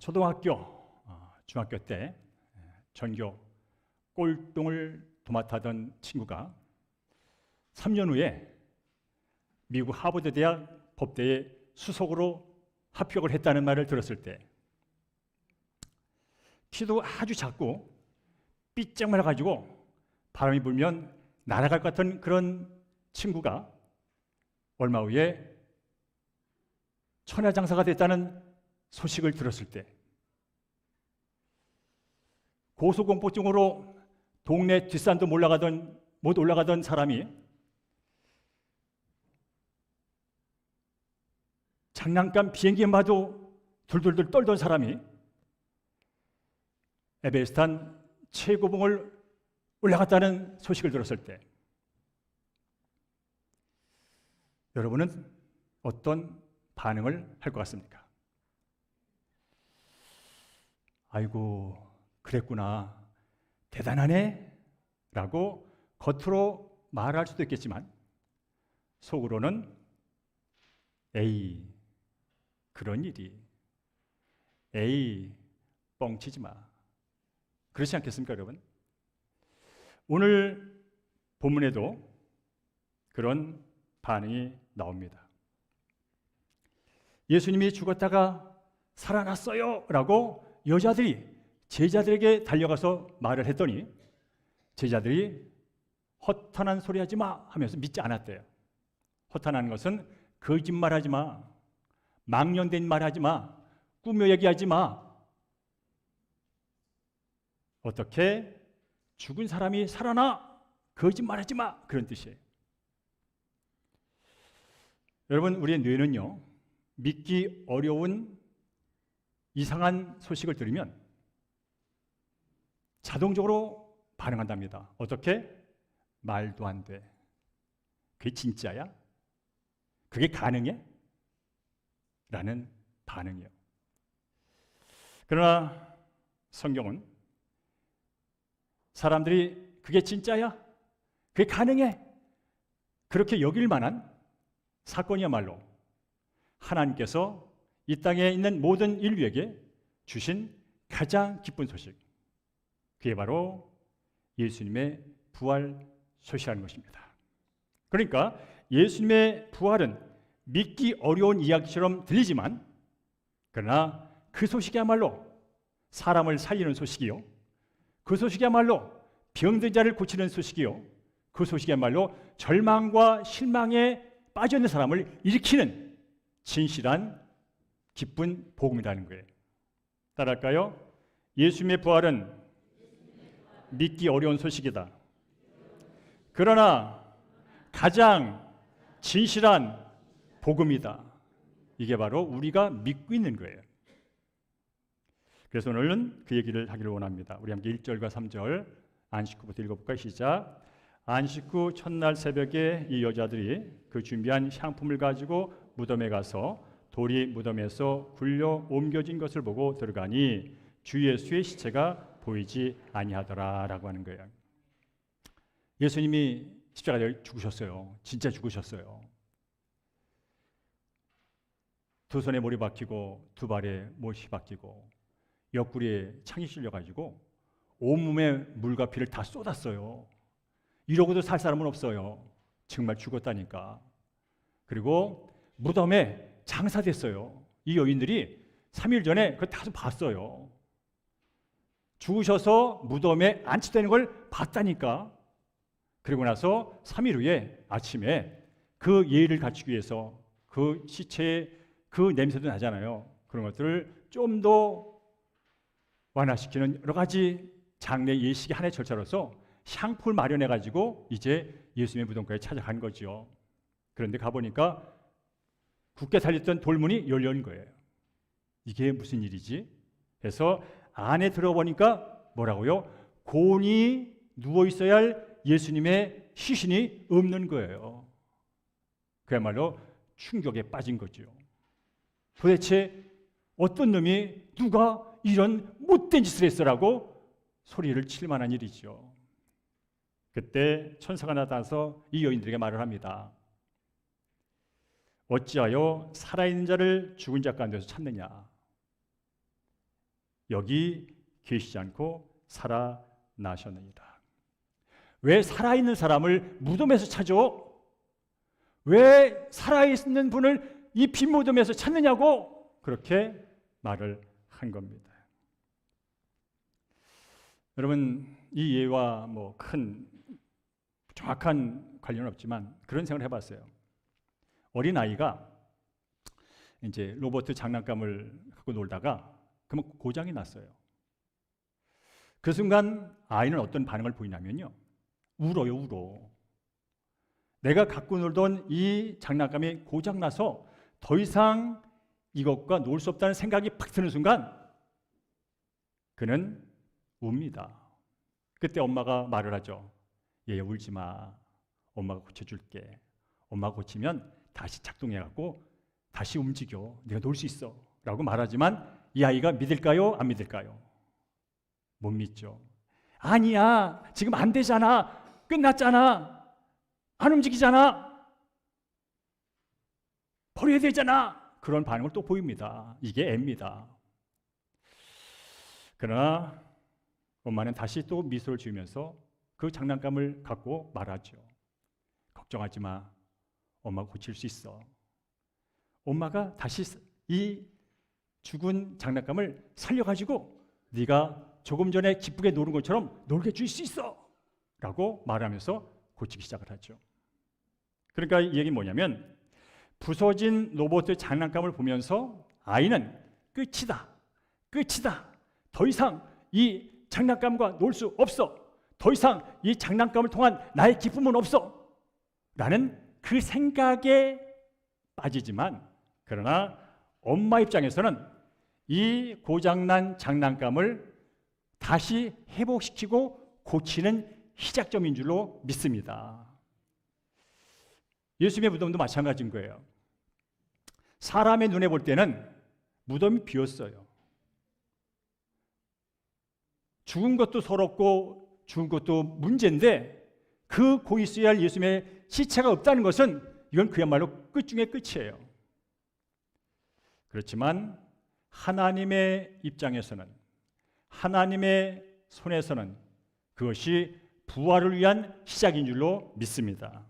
초등학교, 중학교 때 전교 꼴등을 도맡아던 친구가 3년 후에 미국 하버드 대학 법대에 수석으로 합격을 했다는 말을 들었을 때 키도 아주 작고 삐쩍 말아가지고 바람이 불면 날아갈 것 같은 그런 친구가 얼마 후에 천하장사가 됐다는 소식을 들었을 때 고소공포증으로 동네 뒷산도 못 올라가던 사람이 장난감 비행기만 봐도 둘둘둘 떨던 사람이 에베레스트 최고봉을 올라갔다는 소식을 들었을 때 여러분은 어떤 반응을 할 것 같습니까? 아이고, 그랬구나, 대단하네 라고 겉으로 말할 수도 있겠지만 속으로는 에이, 그런 일이, 에이, 뻥치지 마, 그렇지 않겠습니까, 여러분? 오늘 본문에도 그런 반응이 나옵니다. 예수님이 죽었다가 살아났어요 라고 여자들이 제자들에게 달려가서 말을 했더니 제자들이 허탄한 소리 하지 마 하면서 믿지 않았대요. 허탄한 것은 거짓말하지 마, 망령된 말하지 마, 꾸며 얘기하지 마, 어떻게 죽은 사람이 살아나, 거짓말하지 마, 그런 뜻이에요. 여러분, 우리의 뇌는요, 믿기 어려운 이상한 소식을 들으면 자동적으로 반응한답니다. 어떻게? 말도 안 돼, 그게 진짜야? 그게 가능해? 라는 반응이요. 그러나 성경은 사람들이 그게 진짜야? 그게 가능해? 그렇게 여길 만한 사건이야말로 하나님께서 이 땅에 있는 모든 인류에게 주신 가장 기쁜 소식, 그게 바로 예수님의 부활 소식이라는 것입니다. 그러니까 예수님의 부활은 믿기 어려운 이야기처럼 들리지만 그러나 그 소식이야말로 사람을 살리는 소식이요, 그 소식이야말로 병든 자를 고치는 소식이요, 그 소식이야말로 절망과 실망에 빠져 있는 사람을 일으키는 진실한 기쁜 복음이라는 거예요. 따라할까요? 예수님의 부활은 믿기 어려운 소식이다. 그러나 가장 진실한 복음이다. 이게 바로 우리가 믿고 있는 거예요. 그래서 오늘은 그 얘기를 하기를 원합니다. 우리 함께 1절과 3절 안식 후부터 읽어볼까요? 시작. 안식 후 첫날 새벽에 이 여자들이 그 준비한 향품을 가지고 무덤에 가서 돌이 무덤에서 굴려 옮겨진 것을 보고 들어가니 주 예수의 시체가 보이지 아니하더라 라고 하는 거예요. 예수님이 십자가에 죽으셨어요. 진짜 죽으셨어요. 두 손에 mol이 박히고 두 발에 못이 박히고 옆구리에 창이 찔려가지고 온몸에 물과 피를 다 쏟았어요. 이러고도 살 사람은 없어요. 정말 죽었다니까. 그리고 무덤에 장사됐어요. 이 여인들이 3일 전에 그걸 다 봤어요. 죽으셔서 무덤에 안치되는 걸 봤다니까. 그리고 나서 3일 후에 아침에 그 예의를 갖추기 위해서 그 시체의 그 냄새도 나잖아요. 그런 것들을 좀 더 완화시키는 여러 가지 장례 예식의 하나의 절차로서 향품을 마련해 가지고 이제 예수님의 무덤가에 찾아간 거죠. 그런데 가보니까 굳게 달렸던 돌문이 열려 있는 거예요. 이게 무슨 일이지? 해서 안에 들어보니까 뭐라고요? 곤히 누워 있어야 할 예수님의 시신이 없는 거예요. 그야말로 충격에 빠진 거죠. 도대체 어떤 놈이 누가 이런 못된 짓을 했어라고 소리를 칠 만한 일이죠. 그때 천사가 나타나서 이 여인들에게 말을 합니다. 어찌하여 살아있는 자를 죽은 자 가운데서 찾느냐? 여기 계시지 않고 살아나셨느니라. 왜 살아있는 사람을 무덤에서 찾아? 왜 살아있는 분을 이 빈 무덤에서 찾느냐고 그렇게 말을 한 겁니다. 여러분, 이 예와 뭐 큰 정확한 관련은 없지만 그런 생각을 해봤어요. 어린 아이가 이제 로봇 장난감을 갖고 놀다가 그러면 고장이 났어요. 그 순간 아이는 어떤 반응을 보이냐면요, 울어요, 울어. 내가 갖고 놀던 이 장난감이 고장나서 더 이상 이것과 놀 수 없다는 생각이 팍 드는 순간 그는 웁니다. 그때 엄마가 말을 하죠. 얘 울지 마. 엄마가 고쳐줄게. 엄마가 고치면 다시 작동해갖고 다시 움직여. 네가 놀 수 있어. 라고 말하지만 이 아이가 믿을까요? 안 믿을까요? 못 믿죠. 아니야. 지금 안 되잖아. 끝났잖아. 안 움직이잖아. 버려야 되잖아. 그런 반응을 또 보입니다. 이게 애입니다. 그러나 엄마는 다시 또 미소를 지으면서 그 장난감을 갖고 말하죠. 걱정하지 마. 엄마가 고칠 수 있어. 엄마가 다시 이 죽은 장난감을 살려가지고 네가 조금 전에 기쁘게 노는 것처럼 놀게 줄 수 있어. 라고 말하면서 고치기 시작을 하죠. 그러니까 이 얘기는 뭐냐면 부서진 로봇 장난감을 보면서 아이는 끝이다. 끝이다. 더 이상 이 장난감과 놀 수 없어. 더 이상 이 장난감을 통한 나의 기쁨은 없어. 라는 그 생각에 빠지지만 그러나 엄마 입장에서는 이 고장난 장난감을 다시 회복시키고 고치는 시작점인 줄로 믿습니다. 예수님의 무덤도 마찬가지인 거예요. 사람의 눈에 볼 때는 무덤이 비었어요. 죽은 것도 서럽고 죽은 것도 문제인데 그 곧 있어야 할 예수님의 시체가 없다는 것은 이건 그야말로 끝 중의 끝이에요. 그렇지만 하나님의 입장에서는, 하나님의 손에서는 그것이 부활을 위한 시작인 줄로 믿습니다.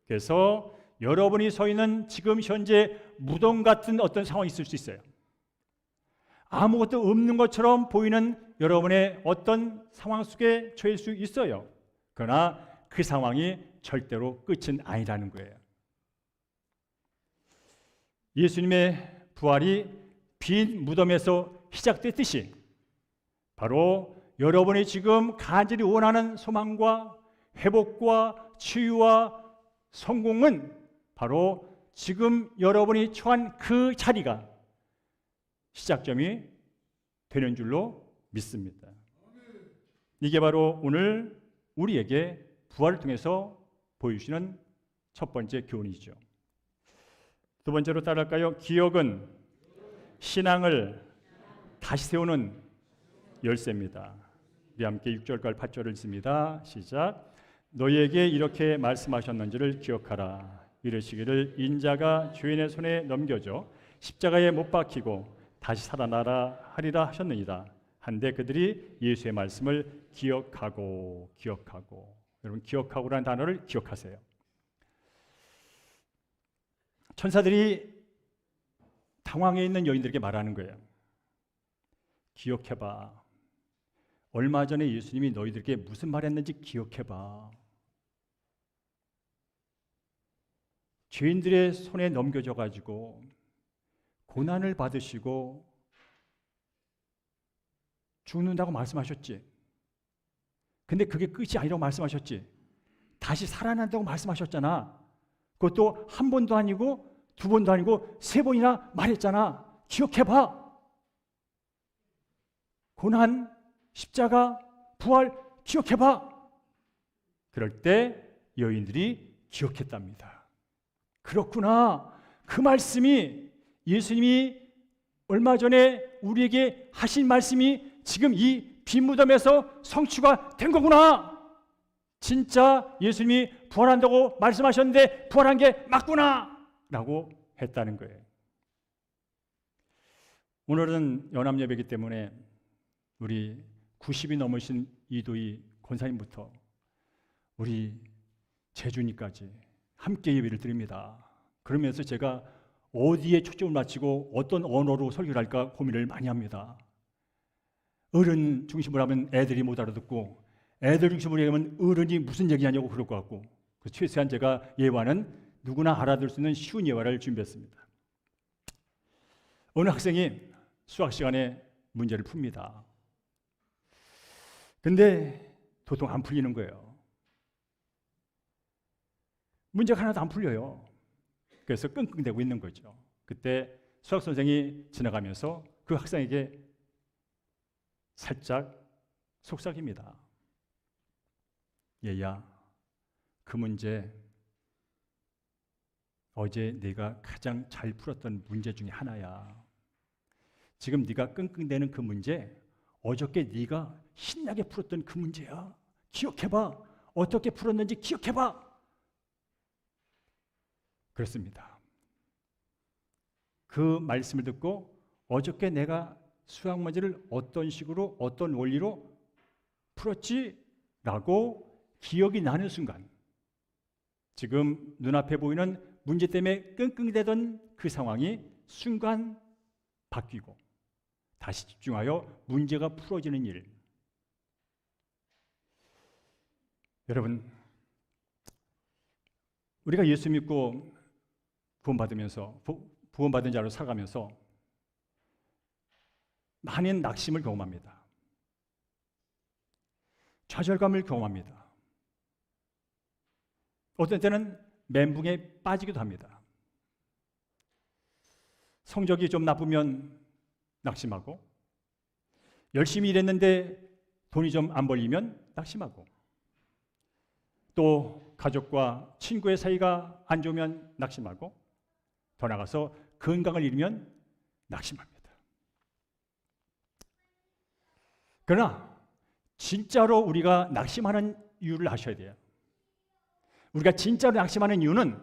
그래서 여러분이 서 있는 지금 현재 무덤 같은 어떤 상황이 있을 수 있어요. 아무것도 없는 것처럼 보이는 여러분의 어떤 상황 속에 처할 수 있어요. 그러나 그 상황이 절대로 끝은 아니라는 거예요. 예수님의 부활이 빈 무덤에서 시작됐듯이 바로 여러분이 지금 간절히 원하는 소망과 회복과 치유와 성공은 바로 지금 여러분이 처한 그 자리가 시작점이 되는 줄로 믿습니다. 이게 바로 오늘 우리에게 부활을 통해서 보여주시는 첫 번째 교훈이죠. 두 번째로 따라할까요? 기억은 신앙을 다시 세우는 열쇠입니다. 우리 함께 6절과 8절을 읽습니다. 시작. 너희에게 이렇게 말씀하셨는지를 기억하라. 이르시기를 인자가 주인의 손에 넘겨져 십자가에 못 박히고 다시 살아나라 하리라 하셨느니라. 한데 그들이 예수의 말씀을 기억하고 여러분 기억하고라는 단어를 기억하세요. 천사들이 당황해 있는 여인들에게 말하는 거예요. 기억해봐. 얼마 전에 예수님이 너희들에게 무슨 말했는지 기억해봐. 죄인들의 손에 넘겨져 가지고 고난을 받으시고 죽는다고 말씀하셨지. 근데 그게 끝이 아니라고 말씀하셨지. 다시 살아난다고 말씀하셨잖아. 그것도 한 번도 아니고 두 번도 아니고 세 번이나 말했잖아. 기억해봐. 고난, 십자가, 부활 기억해봐. 그럴 때 여인들이 기억했답니다. 그렇구나. 그 말씀이 예수님이 얼마 전에 우리에게 하신 말씀이 지금 이 빈 무덤에서 성취가 된 거구나. 진짜 예수님이 부활한다고 말씀하셨는데 부활한 게 맞구나 라고 했다는 거예요. 오늘은 연합예배이기 때문에 우리 90이 넘으신 이도희 권사님부터 우리 재준이까지 함께 예배를 드립니다. 그러면서 제가 어디에 초점을 맞추고 어떤 언어로 설교를 할까 고민을 많이 합니다. 어른 중심으로 하면 애들이 못 알아듣고, 애들 중심으로 하면 어른이 무슨 얘기하냐고 그럴 것 같고, 최소한 제가 예화는 누구나 알아들 수 있는 쉬운 예화를 준비했습니다. 어느 학생이 수학 시간에 문제를 풉니다. 근데 도통 안 풀리는 거예요. 문제가 하나도 안 풀려요. 그래서 끙끙대고 있는 거죠. 그때 수학 선생이 지나가면서 그 학생에게 살짝 속삭입니다. 얘야, 그 문제 어제 네가 가장 잘 풀었던 문제 중에 하나야. 지금 네가 끙끙대는 그 문제 어저께 네가 신나게 풀었던 그 문제야. 기억해봐. 어떻게 풀었는지 기억해봐. 그렇습니다. 그 말씀을 듣고 어저께 내가 수학 문제를 어떤 식으로 어떤 원리로 풀었지라고 기억이 나는 순간, 지금 눈앞에 보이는 문제 때문에 끙끙대던 그 상황이 순간 바뀌고 다시 집중하여 문제가 풀어지는 일. 여러분, 우리가 예수 믿고 구원받은 자로 살아가면서 많은 낙심을 경험합니다. 좌절감을 경험합니다. 어떤 때는 멘붕에 빠지기도 합니다. 성적이 좀 나쁘면 낙심하고, 열심히 일했는데 돈이 좀 안 벌리면 낙심하고, 또 가족과 친구의 사이가 안 좋으면 낙심하고, 더 나아가서 건강을 잃으면 낙심합니다. 그러나 진짜로 우리가 낙심하는 이유를 아셔야 돼요. 우리가 진짜로 낙심하는 이유는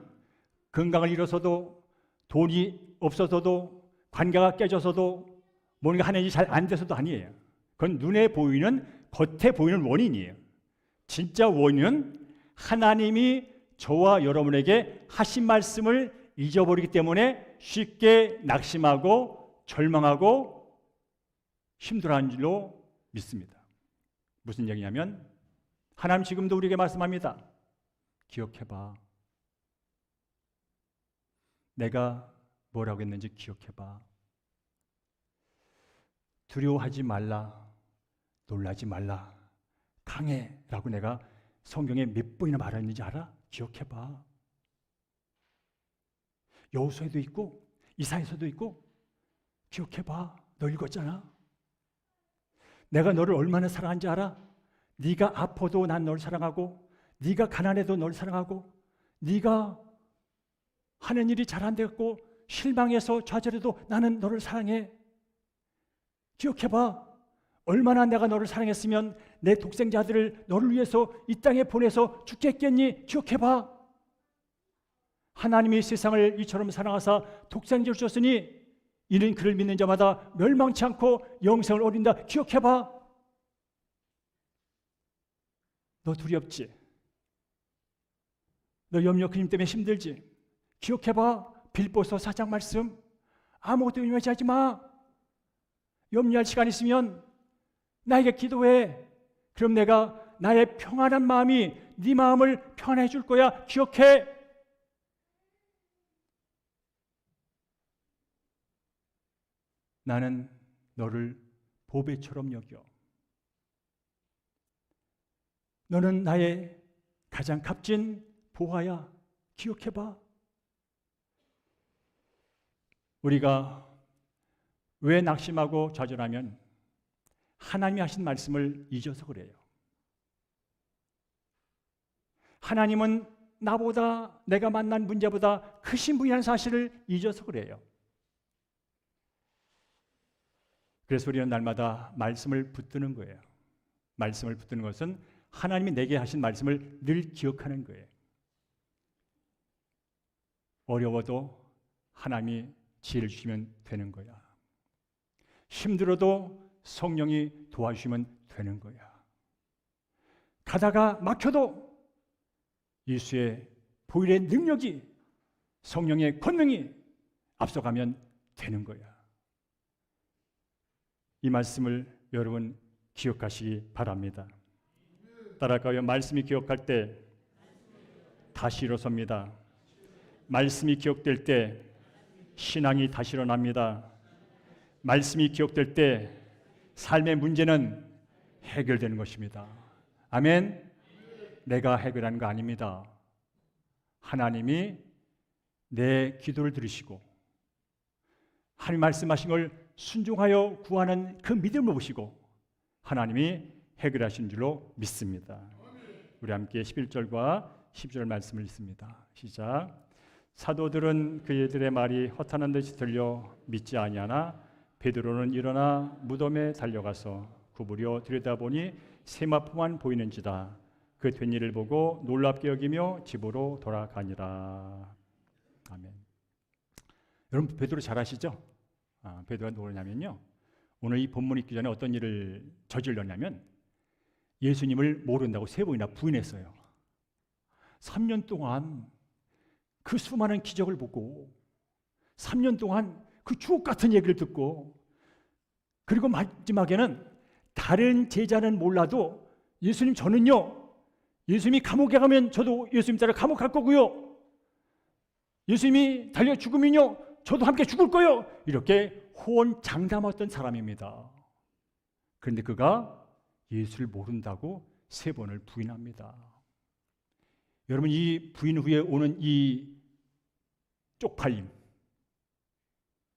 건강을 잃어서도, 돈이 없어서도, 관계가 깨져서도, 뭔가 하는 일이 잘 안 돼서도 아니에요. 그건 눈에 보이는, 겉에 보이는 원인이에요. 진짜 원인은 하나님이 저와 여러분에게 하신 말씀을 잊어버리기 때문에 쉽게 낙심하고 절망하고 힘들어하는 줄로 믿습니다. 무슨 얘기냐면, 하나님 지금도 우리에게 말씀합니다. 기억해봐. 내가 뭐라고 했는지 기억해봐. 두려워하지 말라. 놀라지 말라. 강해라고 내가 성경에 몇 번이나 말했는지 알아? 기억해봐. 여호수아에도 있고 이사야서도 있고 기억해봐. 너 읽었잖아. 내가 너를 얼마나 사랑한지 알아? 네가 아파도 난 널 사랑하고, 네가 가난해도 널 사랑하고, 네가 하는 일이 잘 안 되고 실망해서 좌절해도 나는 너를 사랑해. 기억해봐. 얼마나 내가 너를 사랑했으면 내 독생자들을 너를 위해서 이 땅에 보내서 죽게 했겠니? 기억해봐. 하나님이 세상을 이처럼 사랑하사 독생자를 주셨으니 이는 그를 믿는 자마다 멸망치 않고 영생을 얻는다. 기억해봐. 너 두렵지? 너 염려 그림 때문에 힘들지? 기억해봐. 빌보서 4장 말씀. 아무것도 염려하지 마. 염려할 시간 있으면 나에게 기도해. 그럼 내가 나의 평안한 마음이 네 마음을 편안해 줄 거야. 기억해. 나는 너를 보배처럼 여겨. 너는 나의 가장 값진 보화야. 기억해봐. 우리가 왜 낙심하고 좌절하면 하나님이 하신 말씀을 잊어서 그래요. 하나님은 나보다, 내가 만난 문제보다 크신 분이라는 사실을 잊어서 그래요. 그래서 우리는 날마다 말씀을 붙드는 거예요. 말씀을 붙드는 것은 하나님이 내게 하신 말씀을 늘 기억하는 거예요. 어려워도 하나님이 지혜를 주시면 되는 거야. 힘들어도 성령이 도와주시면 되는 거야. 가다가 막혀도 예수의 보혈의 능력이, 성령의 권능이 앞서가면 되는 거야. 이 말씀을 여러분 기억하시기 바랍니다. 따라가요. 말씀이 기억할 때 다시 일어섭니다. 말씀이 기억될 때 신앙이 다시 일어납니다. 말씀이 기억될 때 삶의 문제는 해결되는 것입니다. 아멘. 내가 해결하는 거 아닙니다. 하나님이 내 기도를 들으시고 하나님 말씀하신 걸 순종하여 구하는 그 믿음을 보시고 하나님이 해결하신 줄로 믿습니다. 우리 함께 11절과 12절 말씀을 읽습니다. 시작. 사도들은 그들의 말이 허탄한 듯이 들려 믿지 아니하나 베드로는 일어나 무덤에 달려가서 구부려 들여다보니 세마포만 보이는지다. 그 된 일을 보고 놀랍게 여기며 집으로 돌아가니라. 아멘. 여러분 베드로 잘 아시죠? 베드로가 누구냐면요, 오늘 이 본문 읽기 전에 어떤 일을 저질렀냐면 예수님을 모른다고 3번이나 부인했어요. 3년 동안 그 수많은 기적을 보고 3년 동안 그 주옥 같은 얘기를 듣고, 그리고 마지막에는 다른 제자는 몰라도 예수님 저는요, 예수님이 감옥에 가면 저도 예수님 따라 감옥 갈 거고요, 예수님이 달려 죽으면요 저도 함께 죽을 거요, 이렇게 호언장담했던 사람입니다. 그런데 그가 예수를 모른다고 3번을 부인합니다. 여러분, 이 부인 후에 오는 이 쪽팔림,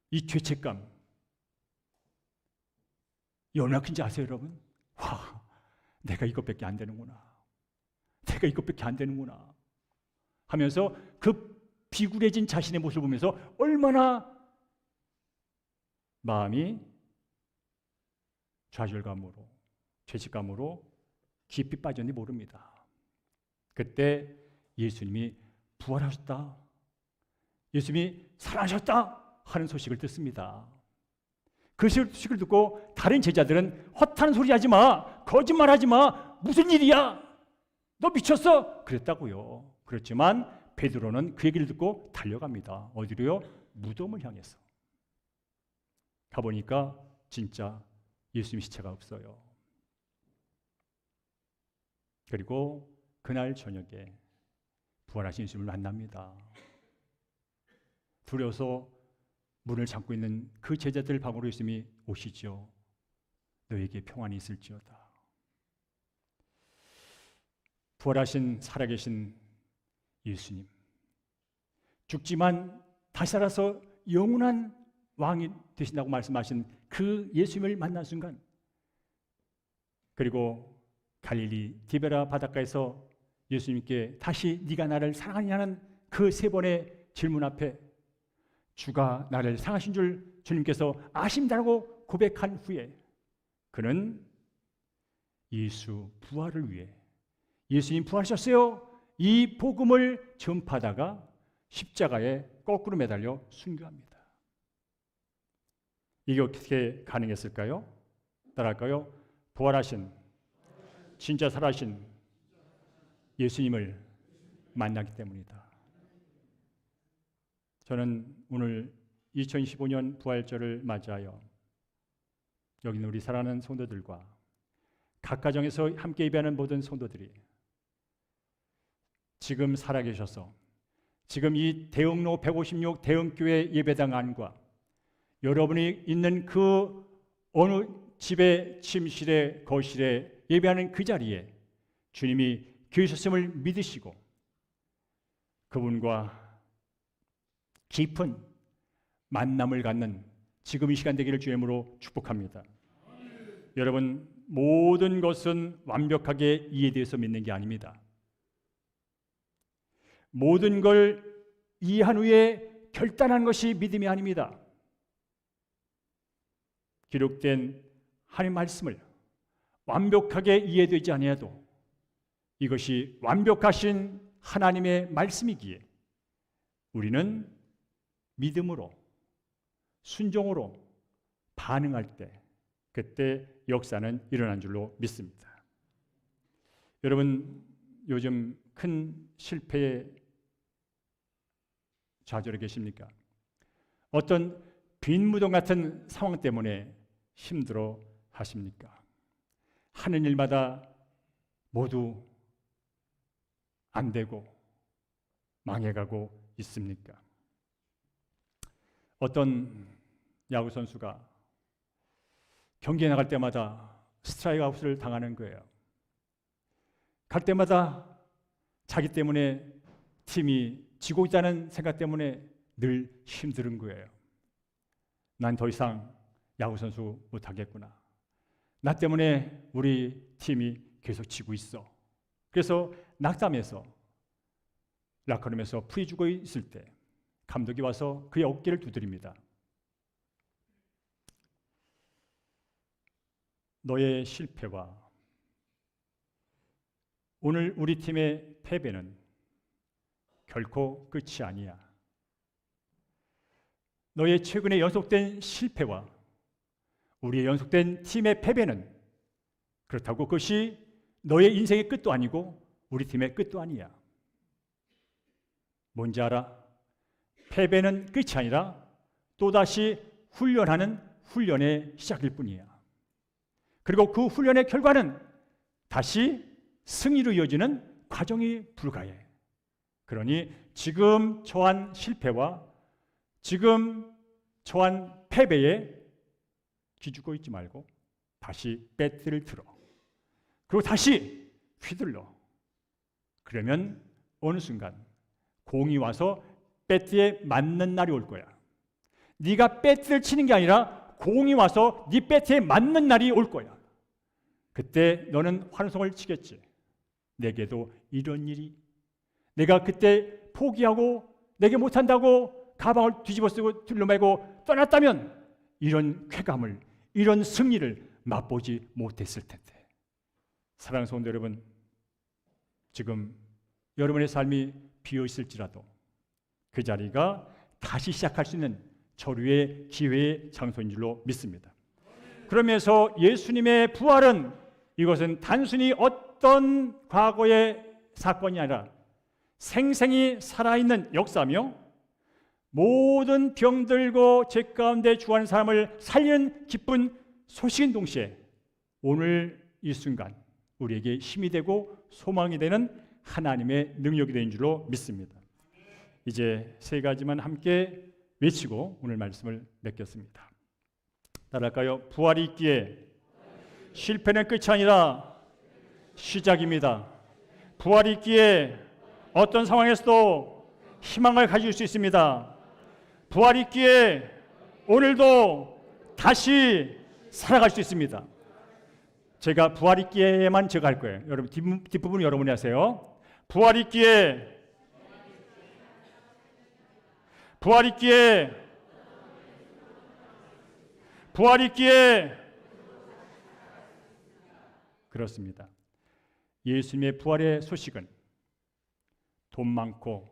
이 죄책감, 이 얼마나 큰지 아세요, 여러분? 와, 내가 이것밖에 안 되는구나. 내가 이것밖에 안 되는구나 하면서 그 비굴해진 자신의 모습을 보면서 얼마나 마음이 좌절감으로, 죄책감으로 깊이 빠졌는지 모릅니다. 그때 예수님이 부활하셨다, 예수님이 살아나셨다 하는 소식을 듣습니다. 그 소식을 듣고 다른 제자들은 헛한 소리 하지 마, 거짓말 하지 마, 무슨 일이야, 너 미쳤어? 그랬다고요. 그렇지만 베드로는 그 얘기를 듣고 달려갑니다. 어디로요? 무덤을 향해서. 가보니까 진짜 예수님 시체가 없어요. 그리고 그날 저녁에 부활하신 예수님을 만납니다. 두려워서 문을 잠고 있는 그 제자들 방으로 예수님이 오시죠. 너에게 평안이 있을지어다. 부활하신 살아계신 예수님, 죽지만 다시 살아서 영원한 왕이 되신다고 말씀하신 그 예수님을 만난 순간, 그리고 갈릴리 디베라 바닷가에서 예수님께 다시 네가 나를 사랑하느냐는 그 3번의 질문 앞에 주가 나를 사랑하신 줄 주님께서 아십니다라고 고백한 후에 그는 예수 부활을 위해, 예수님 부활하셨어요, 이 복음을 전파하다가 십자가에 거꾸로 매달려 순교합니다. 이게 어떻게 가능했을까요? 따라할까요? 부활하신, 진짜 살아신 예수님을 만나기 때문이다. 저는 오늘 2015년 부활절을 맞이하여 여기 있는 우리 사랑하는 성도들과 각 가정에서 함께 예배하는 모든 성도들이 지금 살아계셔서 지금 이 대흥로 156 대흥교회 예배당 안과 여러분이 있는 그 어느 집에, 침실에, 거실에 예배하는 그 자리에 주님이 계셨음을 믿으시고 그분과 깊은 만남을 갖는 지금 이 시간 되기를 주님으로 축복합니다. 여러분, 모든 것은 완벽하게 이해돼서 믿는 게 아닙니다. 모든 걸 이해한 후에 결단한 것이 믿음이 아닙니다. 기록된 하나님 말씀을 완벽하게 이해되지 아니해도 이것이 완벽하신 하나님의 말씀이기에 우리는 믿음으로, 순종으로 반응할 때 그때 역사는 일어난 줄로 믿습니다. 여러분 요즘 큰 실패에 좌절해 계십니까? 어떤 빈 무덤 같은 상황 때문에 힘들어 하십니까? 하는 일마다 모두 안 되고 망해가고 있습니까? 어떤 야구 선수가 경기에 나갈 때마다 스트라이크 아웃을 당하는 거예요. 갈 때마다 자기 때문에 팀이 지고 있다는 생각 때문에 늘 힘든 거예요. 난 더 이상 야구 선수 못하겠구나. 나 때문에 우리 팀이 계속 지고 있어. 그래서 낙담해서 라커룸에서 풀이 주고 있을 때 감독이 와서 그의 어깨를 두드립니다. 너의 실패와 오늘 우리 팀의 패배는 결코 끝이 아니야. 너의 최근에 연속된 실패와 우리의 연속된 팀의 패배는 그렇다고 그것이 너의 인생의 끝도 아니고 우리 팀의 끝도 아니야. 뭔지 알아? 패배는 끝이 아니라 또다시 훈련하는 훈련의 시작일 뿐이야. 그리고 그 훈련의 결과는 다시 승리로 이어지는 과정이 불가해. 그러니 지금 처한 실패와 지금 처한 패배에 기죽고 있지 말고 다시 배트를 들어. 그리고 다시 휘둘러. 그러면 어느 순간 공이 와서 배트에 맞는 날이 올 거야. 네가 배트를 치는 게 아니라 공이 와서 네 배트에 맞는 날이 올 거야. 그때 너는 환송을 치겠지. 내게도 이런 일이, 내가 그때 포기하고 내게 못한다고 가방을 뒤집어 쓰고 둘러매고 떠났다면 이런 쾌감을, 이런 승리를 맛보지 못했을 텐데. 사랑하는 성도 여러분, 지금 여러분의 삶이 비어 있을지라도 그 자리가 다시 시작할 수 있는 저류의 기회의 장소인 줄로 믿습니다. 그러면서 예수님의 부활은 이것은 단순히 어떤 과거의 사건이 아니라 생생히 살아있는 역사며 모든 병들고 죄 가운데 주하는 사람을 살리는 기쁜 소식인 동시에 오늘 이 순간 우리에게 힘이 되고 소망이 되는 하나님의 능력이 되는 줄로 믿습니다. 이제 세 가지만 함께 외치고 오늘 말씀을 맺겠습니다. 따라할까요? 부활이 있기에 실패는 끝이 아니라 시작입니다. 부활이 있기에 어떤 상황에서도 희망을 가질 수 있습니다. 부활이 있기에 오늘도 다시 살아갈 수 있습니다. 제가 부활이 있기에만 제가 할 거예요. 여러분 뒷부분 여러분이 하세요. 부활이 있기에, 부활이 있기에, 부활이 있기에. 그렇습니다. 예수님의 부활의 소식은 돈 많고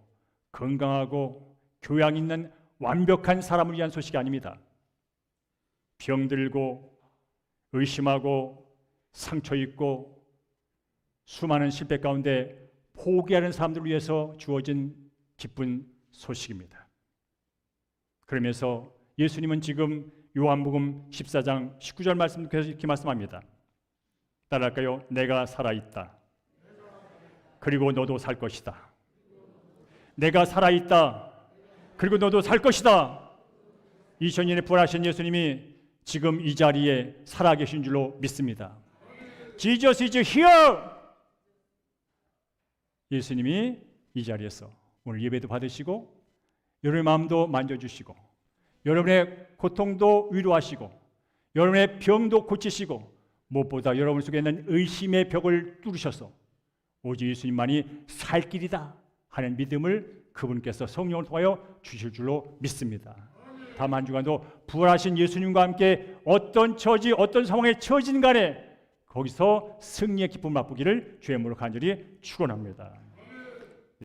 건강하고 교양 있는 완벽한 사람을 위한 소식이 아닙니다. 병들고 의심하고 상처 입고 수많은 실패 가운데 포기하는 사람들을 위해서 주어진 기쁜 소식입니다. 그러면서 예수님은 지금 요한복음 14장 19절 말씀 계속 이렇게 말씀합니다. 따라할까요? 내가 살아있다. 그리고 너도 살 것이다. 내가 살아있다. 그리고 너도 살 것이다. 2000년에 부활하신 예수님이 지금 이 자리에 살아계신 줄로 믿습니다. Jesus is here. 예수님이 이 자리에서 오늘 예배도 받으시고 여러분의 마음도 만져주시고 여러분의 고통도 위로하시고 여러분의 병도 고치시고 무엇보다 여러분 속에 있는 의심의 벽을 뚫으셔서 오직 예수님만이 살 길이다 하는 믿음을 그분께서 성령을 통하여 주실 줄로 믿습니다. 다만 주간도 부활하신 예수님과 함께 어떤 처지, 어떤 상황에 처진 간에 거기서 승리의 기쁨을 맛보기를 주의 이름으로 간절히 축원합니다.